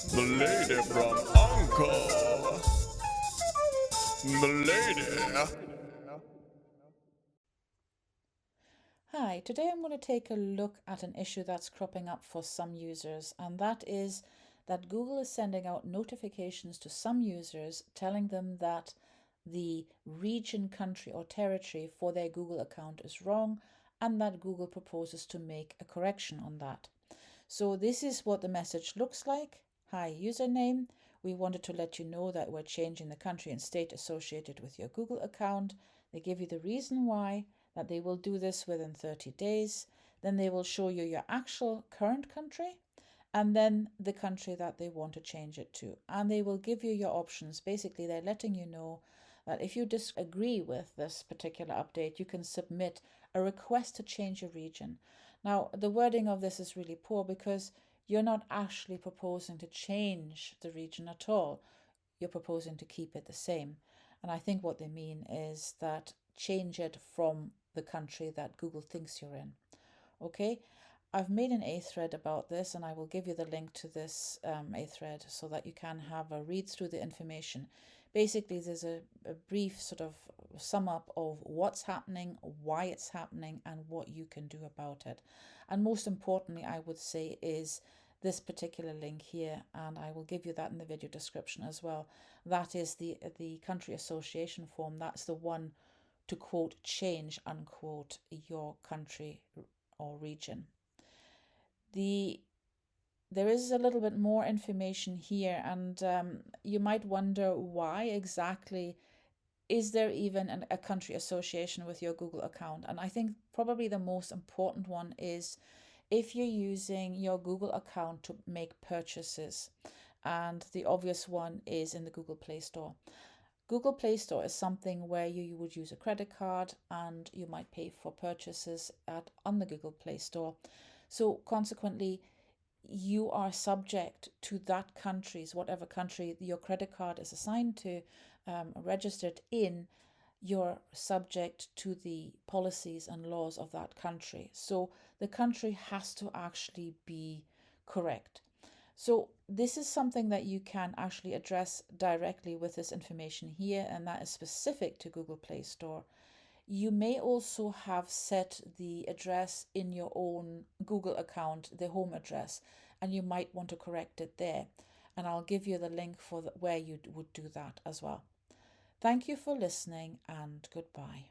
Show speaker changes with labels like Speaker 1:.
Speaker 1: The lady from Uncle. The lady.
Speaker 2: Hi, today I'm going to take a look at an issue that's cropping up for some users, and that is that Google is sending out notifications to some users telling them that the region, country, or territory for their Google account is wrong and that Google proposes to make a correction on that. So this is what the message looks like. Hi, username. We wanted to let you know that we're changing the country and state associated with your Google account. They give you the reason why, that they will do this within 30 days. Then they will show you your actual current country and then the country that they want to change it to. And they will give you your options. Basically, they're letting you know that if you disagree with this particular update, you can submit a request to change your region. Now, the wording of this is really poor because you're not actually proposing to change the region at all. You're proposing to keep it the same. And I think what they mean is that change it from the country that Google thinks you're in. Okay, I've made an A thread about this and I will give you the link to this A thread so that you can have a read through the information. Basically, there's a brief sort of sum up of what's happening, why it's happening, and what you can do about it. And most importantly, I would say, is this particular link here, and I will give you that in the video description as well. That is the country association form. That's the one to quote change unquote your country or region. There is a little bit more information here, and you might wonder why exactly is there even a country association with your Google account. And I think probably the most important one is if you're using your Google account to make purchases, and the obvious one is in the Google Play Store. Google Play Store is something where you would use a credit card and you might pay for purchases on the Google Play Store. So consequently, you are subject to that country's, whatever country your credit card is assigned to, registered in, you're subject to the policies and laws of that country. So the country has to actually be correct. So this is something that you can actually address directly with this information here, and that is specific to Google Play Store. You may also have set the address in your own Google account, the home address, and you might want to correct it there. And I'll give you the link for where you would do that as well. Thank you for listening and goodbye.